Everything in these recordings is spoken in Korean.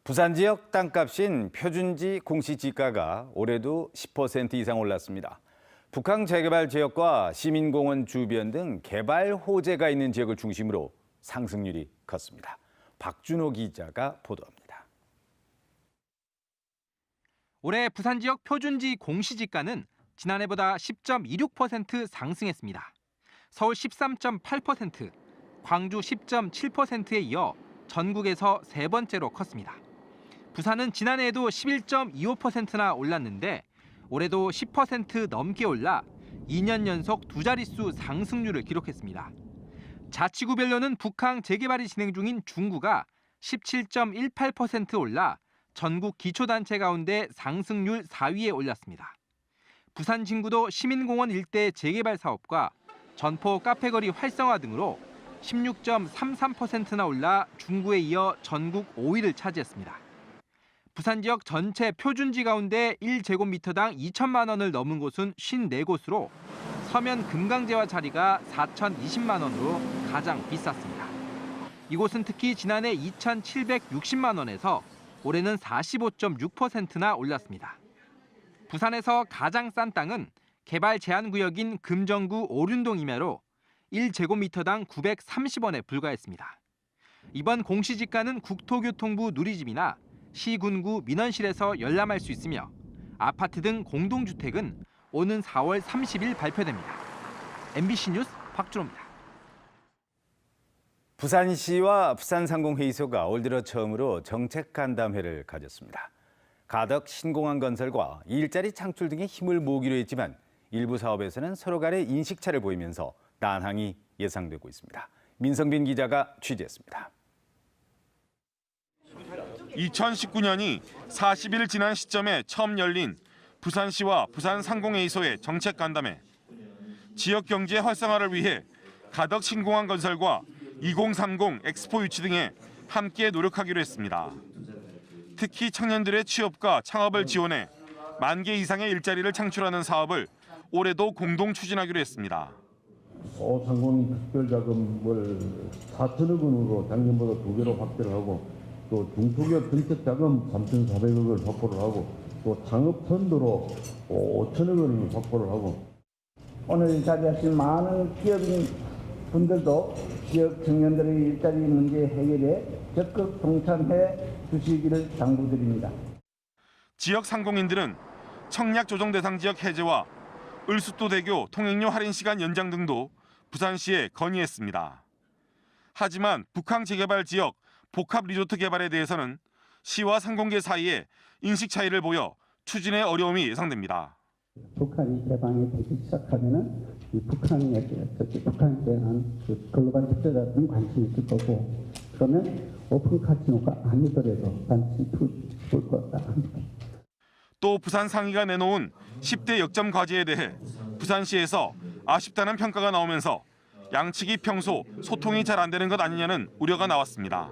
부산 지역 땅값인 표준지 공시지가가 올해도 10% 이상 올랐습니다. 북한 재개발 지역과 시민공원 주변 등 개발 호재가 있는 지역을 중심으로 상승률이 컸습니다. 박준호 기자가 보도합니다. 올해 부산 지역 표준지 공시지가는 지난해보다 10.26% 상승했습니다. 서울 13.8%, 광주 10.7%에 이어 전국에서 세 번째로 컸습니다. 부산은 지난해에도 11.25%나 올랐는데 올해도 10% 넘게 올라 2년 연속 두 자릿수 상승률을 기록했습니다. 자치구별로는 북항 재개발이 진행 중인 중구가 17.18% 올라 전국 기초단체 가운데 상승률 4위에 올랐습니다. 부산 진구도 시민공원 일대 재개발 사업과 전포 카페거리 활성화 등으로 16.33%나 올라 중구에 이어 전국 5위를 차지했습니다. 부산 지역 전체 표준지 가운데 1제곱미터당 2천만 원을 넘은 곳은 54곳으로 서면 금강제와 자리가 4,020만 원으로 가장 비쌌습니다. 이곳은 특히 지난해 2,760만 원에서 올해는 45.6%나 올랐습니다. 부산에서 가장 싼 땅은 개발 제한 구역인 금정구 오륜동 임야로 1제곱미터당 930원에 불과했습니다. 이번 공시지가는 국토교통부 누리집이나 시군구 민원실에서 열람할 수 있으며 아파트 등 공동주택은 오는 4월 30일 발표됩니다. MBC 뉴스 박준호입니다. 부산시와 부산상공회의소가 올 들어 처음으로 정책간담회를 가졌습니다. 가덕 신공항 건설과 일자리 창출 등에 힘을 모으기로 했지만 일부 사업에서는 서로 간의 인식차를 보이면서 난항이 예상되고 있습니다. 민성빈 기자가 취재했습니다. 2019년이 40일 지난 시점에 처음 열린 부산시와 부산상공회의소의 정책간담회. 지역 경제 활성화를 위해 가덕 신공항 건설과 2030 엑스포 유치 등에 함께 노력하기로 했습니다. 특히 청년들의 취업과 창업을 지원해 10,000개 이상의 일자리를 창출하는 사업을 올해도 공동 추진하기로 했습니다. 상공인 특별자금을 4천억 원으로 작년보다 2배로 확대를 하고 또 중소기업 정책자금 3,400억을 확보를 하고 또 창업펀드로 5천억 원을 확보를 하고 오늘 자리하신 많은 기업인 분들도 지역 청년들의 일자리 문제 해결에 적극 동참해 주시기를 당부드립니다. 지역 상공인들은 청약 조정 대상 지역 해제와 을숫도대교 통행료 할인 시간 연장 등도 부산시에 건의했습니다. 하지만 북항 재개발 지역 복합 리조트 개발에 대해서는 시와 상공계 사이에 인식 차이를 보여 추진에 어려움이 예상됩니다. 북한이 개방이 되기 시작하면은 이 북한에 대한 글로벌 투자자들은 관심이 있을 거고 그러면 오픈 카지노가 아니더라도 관심이 볼 것 같다 합니다. 또 부산 상위가 내놓은 10대 역점 과제에 대해 부산시에서 아쉽다는 평가가 나오면서 양측이 평소 소통이 잘 안 되는 것 아니냐는 우려가 나왔습니다.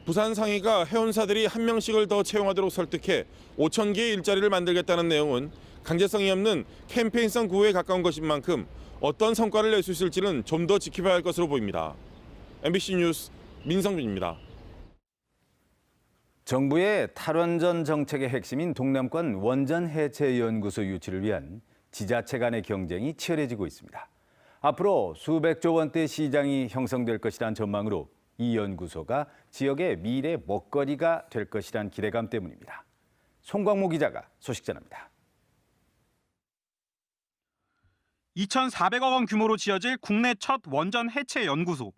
부산 상위가 해운사들이 한 명씩을 더 채용하도록 설득해 5,000개의 일자리를 만들겠다는 내용은 강제성이 없는 캠페인성 구호에 가까운 것인 만큼 어떤 성과를 낼 수 있을지는 좀 더 지켜봐야 할 것으로 보입니다. MBC 뉴스 민성빈입니다. 정부의 탈원전 정책의 핵심인 동남권 원전 해체 연구소 유치를 위한 지자체 간의 경쟁이 치열해지고 있습니다. 앞으로 수백조 원대 시장이 형성될 것이란 전망으로 이 연구소가 지역의 미래 먹거리가 될 것이란 기대감 때문입니다. 송광모 기자가 소식 전합니다. 2,400억 원 규모로 지어질 국내 첫 원전 해체 연구소.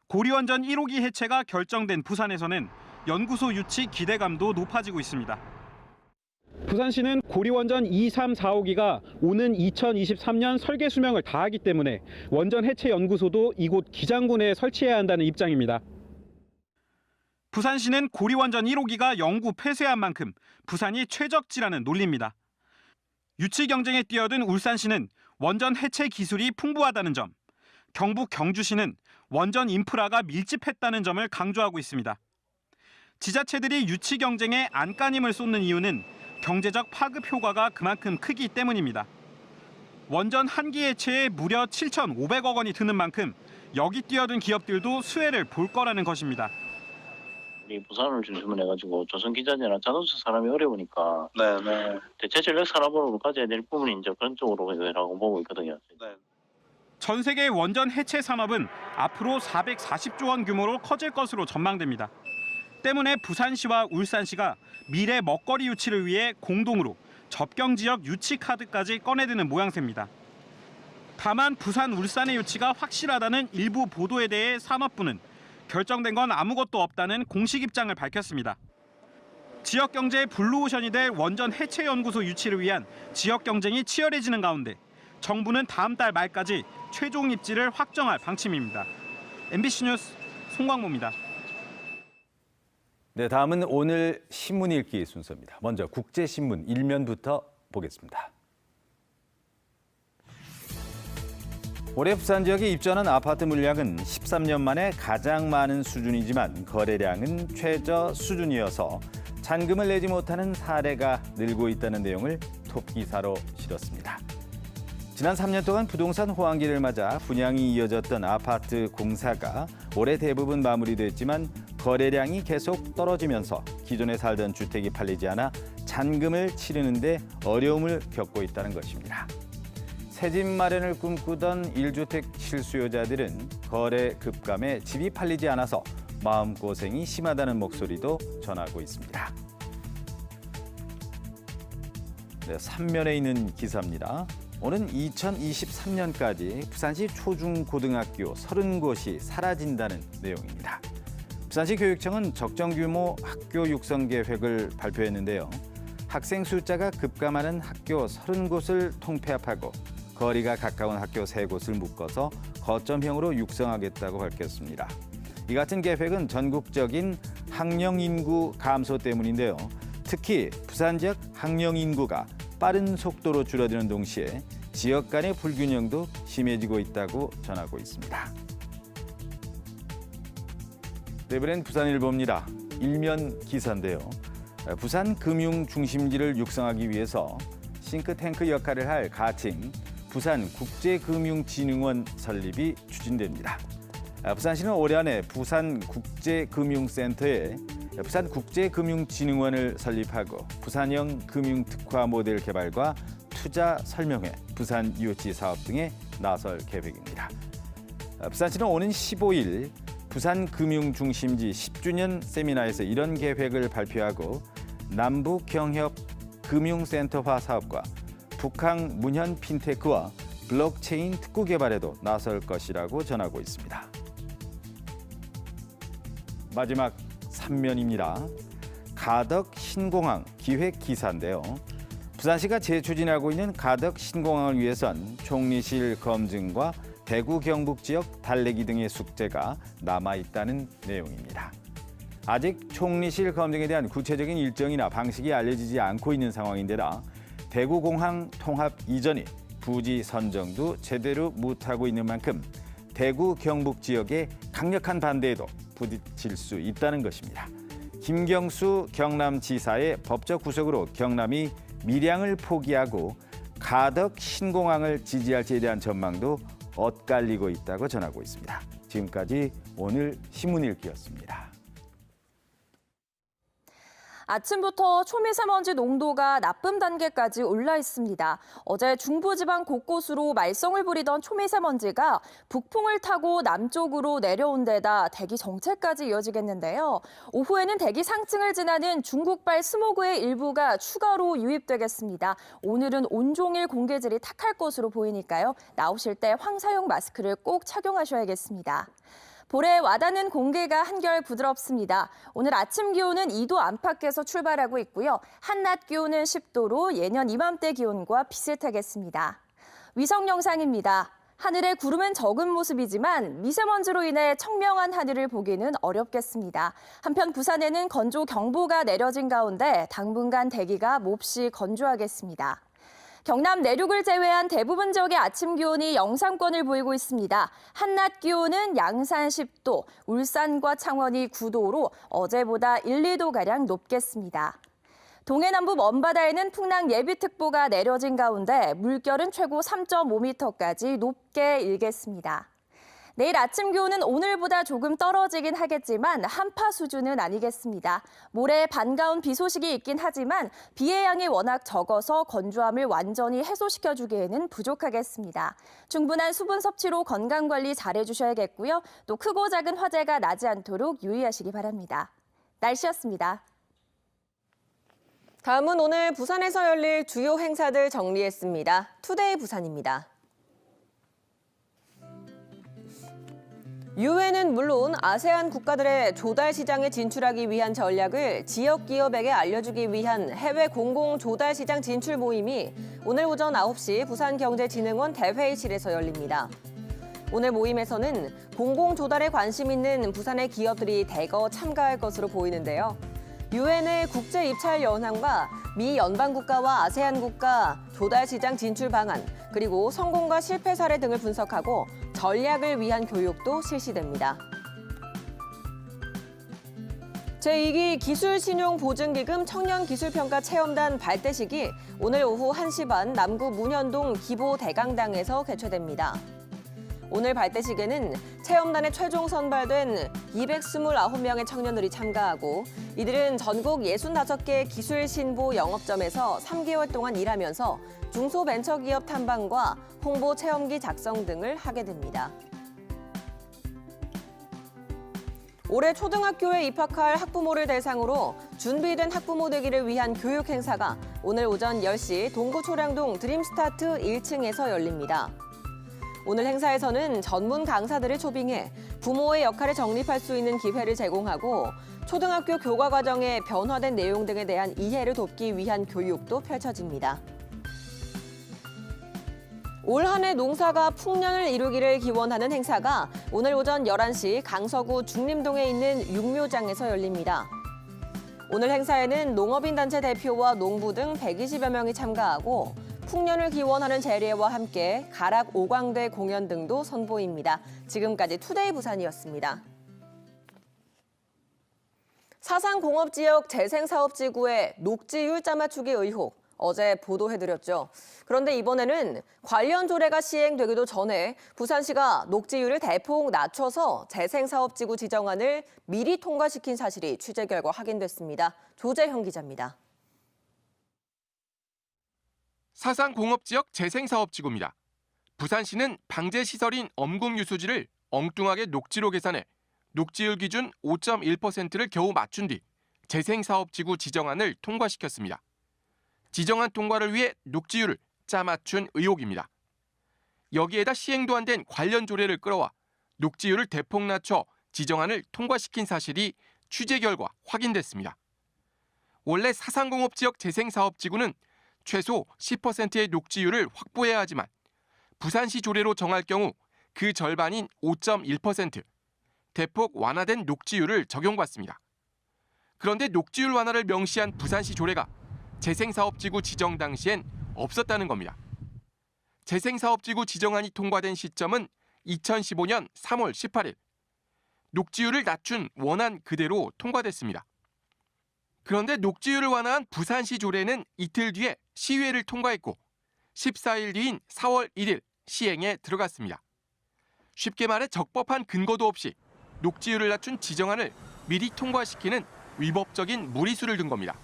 고리원전 1호기 해체가 결정된 부산에서는 연구소 유치 기대감도 높아지고 있습니다. 부산시는 고리원전 2, 3, 4호기가 오는 2023년 설계 수명을 다하기 때문에 원전 해체 연구소도 이곳 기장군에 설치해야 한다는 입장입니다. 부산시는 고리원전 1호기가 영구 폐쇄한 만큼 부산이 최적지라는 논리입니다. 유치 경쟁에 뛰어든 울산시는 원전 해체 기술이 풍부하다는 점, 경북 경주시는 원전 인프라가 밀집했다는 점을 강조하고 있습니다. 지자체들이 유치 경쟁에 안간힘을 쏟는 이유는 경제적 파급 효과가 그만큼 크기 때문입니다. 원전 한 기 해체에 무려 7,500억 원이 드는 만큼 여기 뛰어든 기업들도 수혜를 볼 거라는 것입니다. 우리 부산을 중심으로 해가지고 조선 기자재나 자동차 산업이 어려우니까 대체 전력 산업으로 가져야 될 부분이 이제 그런 쪽으로라고 보고 있거든요. 전 세계 원전 해체 산업은 앞으로 440조 원 규모로 커질 것으로 전망됩니다. 때문에 부산시와 울산시가 미래 먹거리 유치를 위해 공동으로 접경 지역 유치 카드까지 꺼내드는 모양새입니다. 다만 부산, 울산의 유치가 확실하다는 일부 보도에 대해 산업부는 결정된 건 아무것도 없다는 공식 입장을 밝혔습니다. 지역 경제의 블루오션이 될 원전 해체 연구소 유치를 위한 지역 경쟁이 치열해지는 가운데 정부는 다음 달 말까지 최종 입지를 확정할 방침입니다. MBC 뉴스 송광모입니다. 네, 다음은 오늘 신문 읽기 순서입니다. 먼저 국제신문 1면부터 보겠습니다. 올해 부산 지역에 입주하는 아파트 물량은 13년 만에 가장 많은 수준이지만 거래량은 최저 수준이어서 잔금을 내지 못하는 사례가 늘고 있다는 내용을 톱기사로 실었습니다. 지난 3년 동안 부동산 호황기를 맞아 분양이 이어졌던 아파트 공사가 올해 대부분 마무리됐지만 거래량이 계속 떨어지면서 기존에 살던 주택이 팔리지 않아 잔금을 치르는 데 어려움을 겪고 있다는 것입니다. 새집 마련을 꿈꾸던 1주택 실수요자들은 거래 급감에 집이 팔리지 않아서 마음고생이 심하다는 목소리도 전하고 있습니다. 네, 3면에 있는 기사입니다. 오는 2023년까지 부산시 초중고등학교 30곳이 사라진다는 내용입니다. 부산시 교육청은 적정 규모 학교 육성 계획을 발표했는데요. 학생 숫자가 급감하는 학교 30곳을 통폐합하고 거리가 가까운 학교 3곳을 묶어서 거점형으로 육성하겠다고 밝혔습니다. 이 같은 계획은 전국적인 학령 인구 감소 때문인데요. 특히 부산 지역 학령 인구가 빠른 속도로 줄어드는 동시에 지역 간의 불균형도 심해지고 있다고 전하고 있습니다. 네, 이번엔 부산일보입니다. 일면 기사인데요. 부산 금융 중심지를 육성하기 위해서 싱크탱크 역할을 할 가칭 부산국제금융진흥원 설립이 추진됩니다. 부산시는 올해 안에 부산국제금융센터에 부산국제금융진흥원을 설립하고 부산형 금융특화 모델 개발과 투자 설명회, 부산 유치 사업 등에 나설 계획입니다. 부산시는 오는 15일 부산금융중심지 10주년 세미나에서 이런 계획을 발표하고 남북경협 금융센터화 사업과 북한 문현 핀테크와 블록체인 특구 개발에도 나설 것이라고 전하고 있습니다. 마지막 3면입니다. 가덕 신공항 기획 기사인데요. 부산시가 재추진하고 있는 가덕 신공항을 위해선 총리실 검증과 대구 경북 지역 달래기 등의 숙제가 남아있다는 내용입니다. 아직 총리실 검증에 대한 구체적인 일정이나 방식이 알려지지 않고 있는 상황인데다 대구공항 통합 이전이 부지 선정도 제대로 못하고 있는 만큼 대구 경북 지역의 강력한 반대에도 부딪힐 수 있다는 것입니다. 김경수 경남지사의 법적 구속으로 경남이 밀양을 포기하고 가덕 신공항을 지지할지에 대한 전망도 엇갈리고 있다고 전하고 있습니다. 지금까지 오늘 신문 읽기였습니다. 아침부터 초미세먼지 농도가 나쁨 단계까지 올라 있습니다. 어제 중부지방 곳곳으로 말썽을 부리던 초미세먼지가 북풍을 타고 남쪽으로 내려온 데다 대기 정체까지 이어지겠는데요. 오후에는 대기 상층을 지나는 중국발 스모그의 일부가 추가로 유입되겠습니다. 오늘은 온종일 공기질이 탁할 것으로 보이니까요. 나오실 때 황사용 마스크를 꼭 착용하셔야겠습니다. 볼에 와닿는 공기가 한결 부드럽습니다. 오늘 아침 기온은 2도 안팎에서 출발하고 있고요. 한낮 기온은 10도로 예년 이맘때 기온과 비슷하겠습니다. 위성 영상입니다. 하늘에 구름은 적은 모습이지만 미세먼지로 인해 청명한 하늘을 보기는 어렵겠습니다. 한편 부산에는 건조 경보가 내려진 가운데 당분간 대기가 몹시 건조하겠습니다. 경남 내륙을 제외한 대부분 지역의 아침 기온이 영상권을 보이고 있습니다. 한낮 기온은 양산 10도, 울산과 창원이 9도로 어제보다 1, 2도가량 높겠습니다. 동해 남부 먼바다에는 풍랑 예비특보가 내려진 가운데 물결은 최고 3.5m까지 높게 일겠습니다. 내일 아침 기온은 오늘보다 조금 떨어지긴 하겠지만 한파 수준은 아니겠습니다. 모레 반가운 비 소식이 있긴 하지만 비의 양이 워낙 적어서 건조함을 완전히 해소시켜주기에는 부족하겠습니다. 충분한 수분 섭취로 건강관리 잘해주셔야겠고요. 또 크고 작은 화재가 나지 않도록 유의하시기 바랍니다. 날씨였습니다. 다음은 오늘 부산에서 열릴 주요 행사들 정리했습니다. 투데이 부산입니다. 유엔은 물론 아세안 국가들의 조달 시장에 진출하기 위한 전략을 지역 기업에게 알려주기 위한 해외 공공 조달 시장 진출 모임이 오늘 오전 9시 부산경제진흥원 대회의실에서 열립니다. 오늘 모임에서는 공공 조달에 관심 있는 부산의 기업들이 대거 참가할 것으로 보이는데요. 유엔의 국제 입찰 연항과 미 연방 국가와 아세안 국가 조달 시장 진출 방안, 그리고 성공과 실패 사례 등을 분석하고 전략을 위한 교육도 실시됩니다. 제2기 기술신용보증기금 청년기술평가 체험단 발대식이 오늘 오후 1시 반 남구 문현동 기보대강당에서 개최됩니다. 오늘 발대식에는 체험단에 최종 선발된 229명의 청년들이 참가하고 이들은 전국 65개 기술신보 영업점에서 3개월 동안 일하면서 중소벤처기업 탐방과 홍보 체험기 작성 등을 하게 됩니다. 올해 초등학교에 입학할 학부모를 대상으로 준비된 학부모 되기를 위한 교육 행사가 오늘 오전 10시 동구 초량동 드림스타트 1층에서 열립니다. 오늘 행사에서는 전문 강사들을 초빙해 부모의 역할을 정립할 수 있는 기회를 제공하고 초등학교 교과 과정의 변화된 내용 등에 대한 이해를 돕기 위한 교육도 펼쳐집니다. 올 한 해 농사가 풍년을 이루기를 기원하는 행사가 오늘 오전 11시 강서구 중림동에 있는 육묘장에서 열립니다. 오늘 행사에는 농업인 단체 대표와 농부 등 120여 명이 참가하고 풍년을 기원하는 제례와 함께 가락 오광대 공연 등도 선보입니다. 지금까지 투데이 부산이었습니다. 사상공업지역 재생사업지구의 녹지율 짜맞추기 의혹 어제 보도해드렸죠. 그런데 이번에는 관련 조례가 시행되기도 전에 부산시가 녹지율을 대폭 낮춰서 재생사업지구 지정안을 미리 통과시킨 사실이 취재 결과 확인됐습니다. 조재형 기자입니다. 사상공업지역 재생사업지구입니다. 부산시는 방제시설인 엄궁유수지를 엉뚱하게 녹지로 계산해 녹지율 기준 5.1%를 겨우 맞춘 뒤 재생사업지구 지정안을 통과시켰습니다. 지정안 통과를 위해 녹지율을 짜맞춘 의혹입니다. 여기에다 시행도 안 된 관련 조례를 끌어와 녹지율을 대폭 낮춰 지정안을 통과시킨 사실이 취재 결과 확인됐습니다. 원래 사상공업지역 재생사업지구는 최소 10%의 녹지율을 확보해야 하지만 부산시 조례로 정할 경우 그 절반인 5.1%, 대폭 완화된 녹지율을 적용받습니다. 그런데 녹지율 완화를 명시한 부산시 조례가 재생사업지구 지정 당시엔 없었다는 겁니다. 재생사업지구 지정안이 통과된 시점은 2015년 3월 18일. 녹지율을 낮춘 원안 그대로 통과됐습니다. 그런데 녹지율을 완화한 부산시 조례는 이틀 뒤에 시의회를 통과했고 14일 뒤인 4월 1일 시행에 들어갔습니다. 쉽게 말해 적법한 근거도 없이 녹지율을 낮춘 지정안을 미리 통과시키는 위법적인 무리수를 둔 겁니다.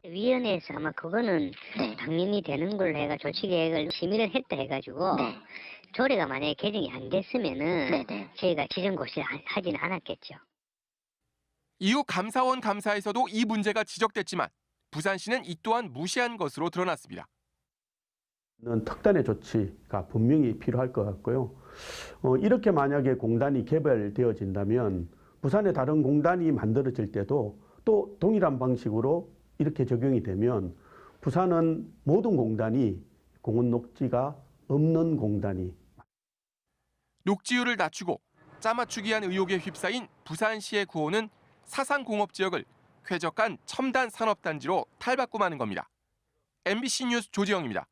위원회에서 아마 그거는 당연히 되는 걸로 해가 조치 계획을 심의를 했다 해가지고 조례가 만약에 개정이 안 됐으면은 저희가 지정 고시를 하지는 않았겠죠. 이후 감사원 감사에서도 이 문제가 지적됐지만 부산시는 이 또한 무시한 것으로 드러났습니다. 특단의 조치가 분명히 필요할 것 같고요. 이렇게 만약에 공단이 개발되어진다면 부산의 다른 공단이 만들어질 때도 또 동일한 방식으로 이렇게 적용이 되면 부산은 모든 공단이 공원 녹지가 없는 공단이. 녹지율을 낮추고 짜맞추기한 의혹에 휩싸인 부산시의 구호는 사상공업지역을 쾌적한 첨단 산업단지로 탈바꿈하는 겁니다. MBC 뉴스 조지영입니다.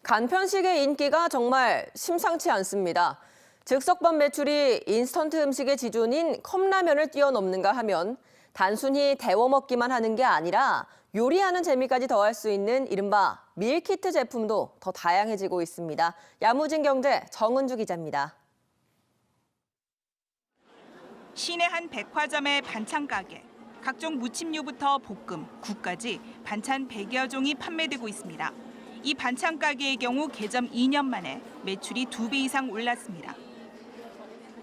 간편식의 인기가 정말 심상치 않습니다. 즉석밥 매출이 인스턴트 음식의 지존인 컵라면을 뛰어넘는가 하면 단순히 데워 먹기만 하는 게 아니라 요리하는 재미까지 더할 수 있는 이른바 밀키트 제품도 더 다양해지고 있습니다. 야무진 경제 정은주 기자입니다. 시내 한 백화점의 반찬 가게. 각종 무침류부터 볶음, 국까지 반찬 100여 종이 판매되고 있습니다. 이 반찬 가게의 경우 개점 2년 만에 매출이 2배 이상 올랐습니다.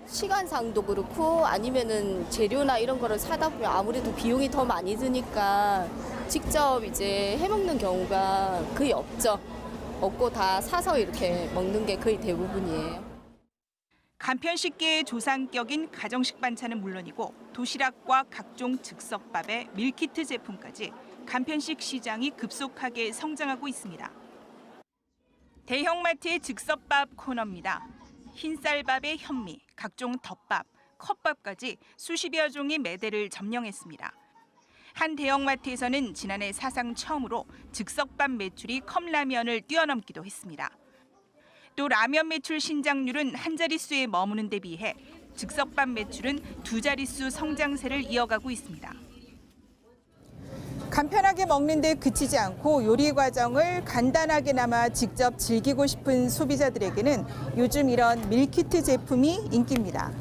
시간상도 그렇고 아니면은 재료나 이런 거를 사다 보면 아무래도 비용이 더 많이 드니까 직접 이제 해먹는 경우가 거의 없죠. 없고 다 사서 이렇게 먹는 게 거의 대부분이에요. 간편식계의 조상격인 가정식 반찬은 물론이고 도시락과 각종 즉석밥에 밀키트 제품까지 간편식 시장이 급속하게 성장하고 있습니다. 대형마트의 즉석밥 코너입니다. 흰쌀밥에 현미, 각종 덮밥, 컵밥까지 수십여 종의 매대를 점령했습니다. 한 대형마트에서는 지난해 사상 처음으로 즉석밥 매출이 컵라면을 뛰어넘기도 했습니다. 또 라면 매출 신장률은 한 자릿수에 머무는 데 비해 즉석밥 매출은 2자릿수 성장세를 이어가고 있습니다. 간편하게 먹는 데 그치지 않고 요리 과정을 간단하게나마 직접 즐기고 싶은 소비자들에게는 요즘 이런 밀키트 제품이 인기입니다.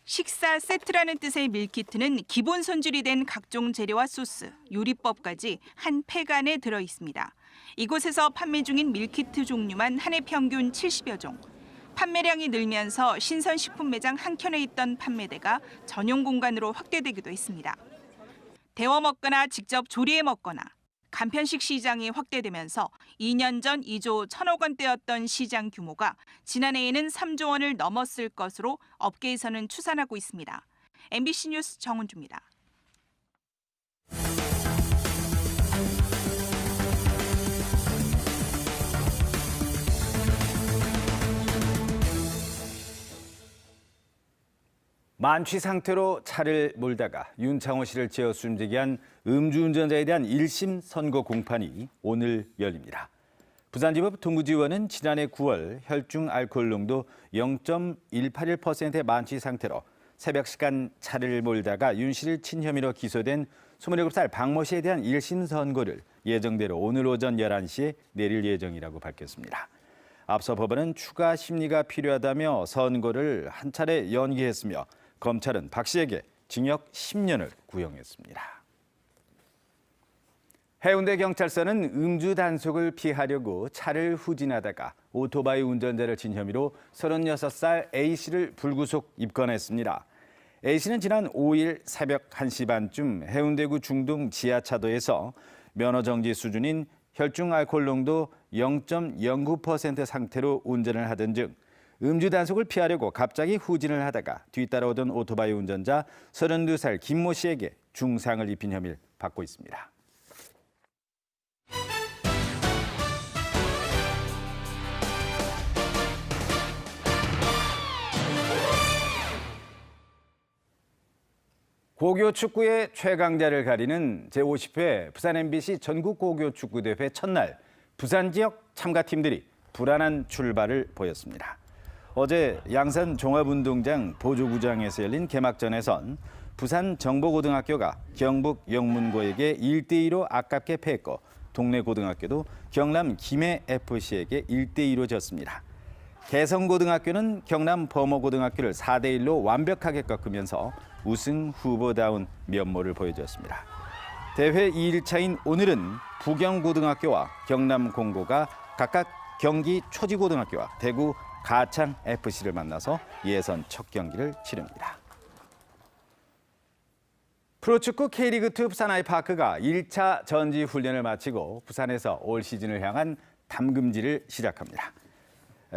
식사 세트라는 뜻의 밀키트는 기본 손질이 된 각종 재료와 소스, 요리법까지 한 팩 안에 들어 있습니다. 이곳에서 판매 중인 밀키트 종류만 한 해 평균 70여 종. 판매량이 늘면서 신선식품 매장 한 켠에 있던 판매대가 전용 공간으로 확대되기도 했습니다. 데워 먹거나 직접 조리해 먹거나 간편식 시장이 확대되면서 2년 전 2조 1,000억 원대였던 시장 규모가 지난해에는 3조 원을 넘었을 것으로 업계에서는 추산하고 있습니다. MBC 뉴스 정은주입니다. 만취 상태로 차를 몰다가 윤창호 씨를 지어 숨지게 한 음주운전자에 대한 1심 선고 공판이 오늘 열립니다. 부산지법 동부지원은 지난해 9월 혈중 알코올 농도 0.181%의 만취 상태로 새벽 시간 차를 몰다가 윤 씨를 친 혐의로 기소된 27살 박모 씨에 대한 1심 선고를 예정대로 오늘 오전 11시에 내릴 예정이라고 밝혔습니다. 앞서 법원은 추가 심리가 필요하다며 선고를 한 차례 연기했으며 검찰은 박 씨에게 징역 10년을 구형했습니다. 해운대경찰서는 음주 단속을 피하려고 차를 후진하다가 오토바이 운전자를 친 혐의로 36살 A씨를 불구속 입건했습니다. A씨는 지난 5일 새벽 1시 반쯤 해운대구 중동 지하차도에서 면허 정지 수준인 혈중 알코올 농도 0.09% 상태로 운전을 하던 중 음주 단속을 피하려고 갑자기 후진을 하다가 뒤따라오던 오토바이 운전자 32살 김모 씨에게 중상을 입힌 혐의를 받고 있습니다. 고교 축구의 최강자를 가리는 제50회 부산 MBC 전국 고교 축구대회 첫날 부산 지역 참가팀들이 불안한 출발을 보였습니다. 어제 양산 종합운동장 보조구장에서 열린 개막전에선 부산 정보고등학교가 경북 영문고에게 1대2로 아깝게 패했고 동네 고등학교도 경남 김해FC에게 1대2로 졌습니다. 개성고등학교는 경남 범어고등학교를 4대1로 완벽하게 꺾으면서 우승 후보다운 면모를 보여줬습니다. 대회 2일차인 오늘은 부경고등학교와 경남공고가 각각 경기 초지고등학교와 대구 가창FC를 만나서 예선 첫 경기를 치릅니다. 프로축구 K리그2 부산 아이파크가 1차 전지훈련을 마치고 부산에서 올 시즌을 향한 담금질을 시작합니다.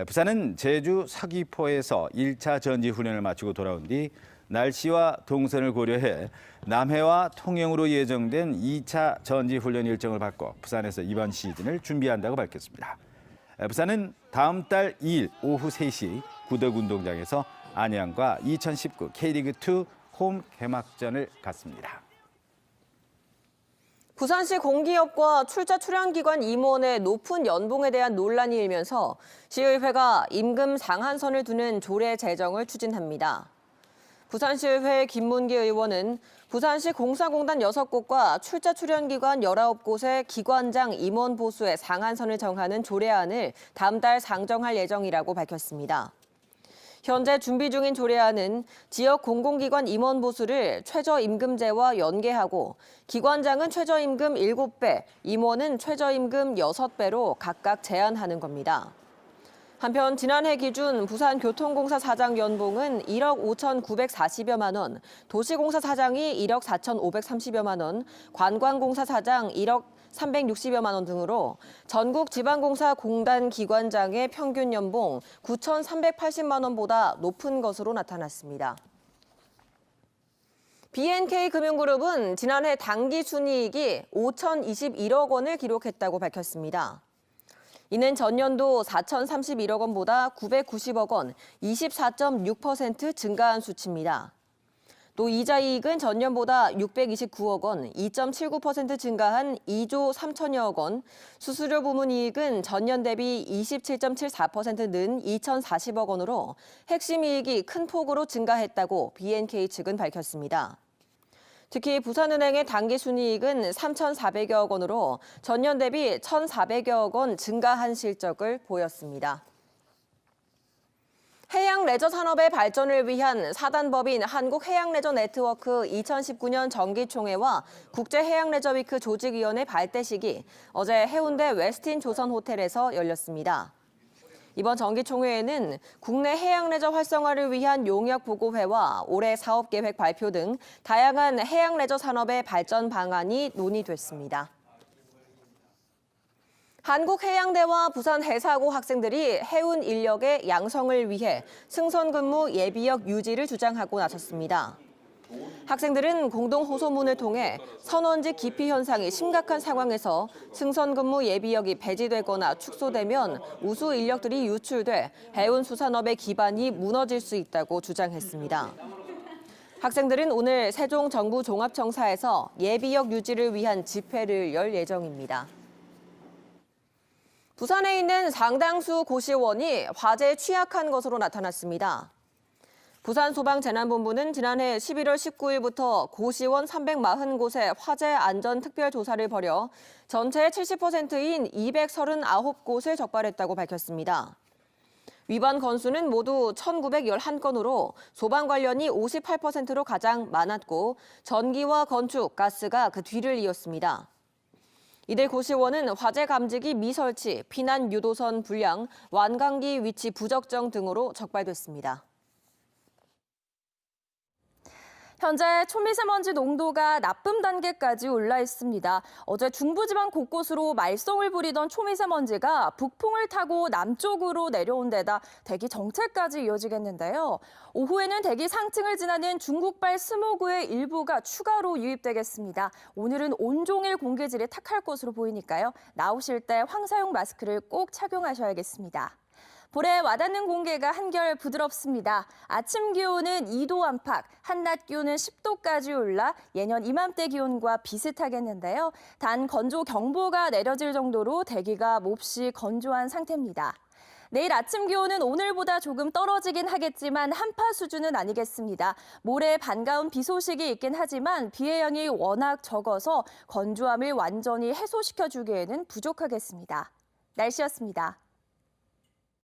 부산은 제주 서귀포에서 1차 전지훈련을 마치고 돌아온 뒤 날씨와 동선을 고려해 남해와 통영으로 예정된 2차 전지훈련 일정을 바꿔 부산에서 이번 시즌을 준비한다고 밝혔습니다. 부산은 다음 달 2일 오후 3시 구덕운동장에서 안양과 2019 K리그2 홈 개막전을 갖습니다. 부산시 공기업과 출자 출연기관 임원의 높은 연봉에 대한 논란이 일면서 시의회가 임금 상한선을 두는 조례 제정을 추진합니다. 부산시의회 김문기 의원은 부산시 공사공단 6곳과 출자 출연기관 19곳의 기관장 임원 보수의 상한선을 정하는 조례안을 다음 달 상정할 예정이라고 밝혔습니다. 현재 준비 중인 조례안은 지역 공공기관 임원 보수를 최저임금제와 연계하고 기관장은 최저임금 7배, 임원은 최저임금 6배로 각각 제한하는 겁니다. 한편 지난해 기준 부산교통공사 사장 연봉은 1억 5,940여만 원, 도시공사 사장이 1억 4,530여만 원, 관광공사 사장 1억 360여만 원 등으로 전국 지방공사 공단 기관장의 평균 연봉 9,380만 원보다 높은 것으로 나타났습니다. BNK금융그룹은 지난해 당기순이익이 5,021억 원을 기록했다고 밝혔습니다. 이는 전년도 4,031억 원보다 990억 원, 24.6% 증가한 수치입니다. 또 이자이익은 전년보다 629억 원, 2.79% 증가한 2조 3천여억 원, 수수료 부문 이익은 전년 대비 27.74% 는 2,040억 원으로 핵심 이익이 큰 폭으로 증가했다고 BNK 측은 밝혔습니다. 특히 부산은행의 당기순이익은 3,400여억 원으로 전년 대비 1,400여억 원 증가한 실적을 보였습니다. 해양 레저 산업의 발전을 위한 사단법인 한국해양레저네트워크 2019년 정기총회와 국제해양레저위크 조직위원회 발대식이 어제 해운대 웨스틴 조선호텔에서 열렸습니다. 이번 정기총회에는 국내 해양레저 활성화를 위한 용역보고회와 올해 사업계획 발표 등 다양한 해양레저 산업의 발전 방안이 논의됐습니다. 한국해양대와 부산해사고 학생들이 해운 인력의 양성을 위해 승선근무 예비역 유지를 주장하고 나섰습니다. 학생들은 공동호소문을 통해 선원직 기피 현상이 심각한 상황에서 승선근무 예비역이 배지되거나 축소되면 우수 인력들이 유출돼 해운수산업의 기반이 무너질 수 있다고 주장했습니다. 학생들은 오늘 세종 정부종합청사에서 예비역 유지를 위한 집회를 열 예정입니다. 부산에 있는 상당수 고시원이 화재에 취약한 것으로 나타났습니다. 부산소방재난본부는 지난해 11월 19일부터 고시원 340곳에 화재 안전 특별조사를 벌여 전체의 70%인 239곳을 적발했다고 밝혔습니다. 위반 건수는 모두 1,911건으로 소방 관련이 58%로 가장 많았고 전기와 건축, 가스가 그 뒤를 이었습니다. 이들 고시원은 화재 감지기 미설치, 피난 유도선 불량, 완강기 위치 부적정 등으로 적발됐습니다. 현재 초미세먼지 농도가 나쁨 단계까지 올라 있습니다. 어제 중부지방 곳곳으로 말썽을 부리던 초미세먼지가 북풍을 타고 남쪽으로 내려온 데다 대기 정체까지 이어지겠는데요. 오후에는 대기 상층을 지나는 중국발 스모그의 일부가 추가로 유입되겠습니다. 오늘은 온종일 공기질이 탁할 것으로 보이니까요. 나오실 때 황사용 마스크를 꼭 착용하셔야겠습니다. 볼에 와닿는 공기가 한결 부드럽습니다. 아침 기온은 2도 안팎, 한낮 기온은 10도까지 올라 예년 이맘때 기온과 비슷하겠는데요. 단 건조 경보가 내려질 정도로 대기가 몹시 건조한 상태입니다. 내일 아침 기온은 오늘보다 조금 떨어지긴 하겠지만 한파 수준은 아니겠습니다. 모레 반가운 비 소식이 있긴 하지만 비의 양이 워낙 적어서 건조함을 완전히 해소시켜주기에는 부족하겠습니다. 날씨였습니다.